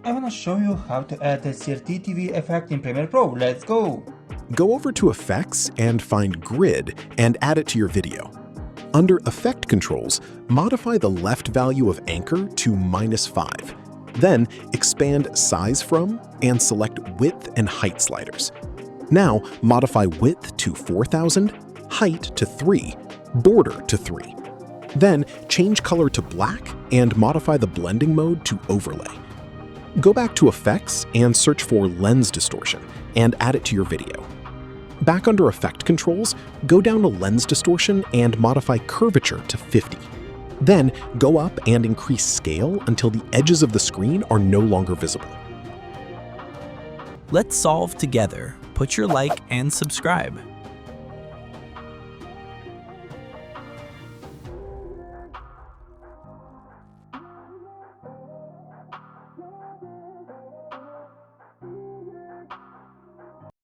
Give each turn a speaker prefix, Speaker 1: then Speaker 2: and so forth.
Speaker 1: I want to show you how to add a CRT TV effect in Premiere Pro. Let's go!
Speaker 2: Go over to Effects and find Grid and add it to your video. Under Effect Controls, modify the left value of Anchor to -5. Then expand Size From and select Width and Height sliders. Now modify Width to 4000, Height to 3, Border to 3. Then change color to black and modify the blending mode to Overlay. Go back to Effects and search for Lens Distortion and add it to your video. Back under Effect Controls, go down to Lens Distortion and modify Curvature to 50. Then go up and increase scale until the edges of the screen are no longer visible.
Speaker 3: Let's solve together. Put your like and subscribe.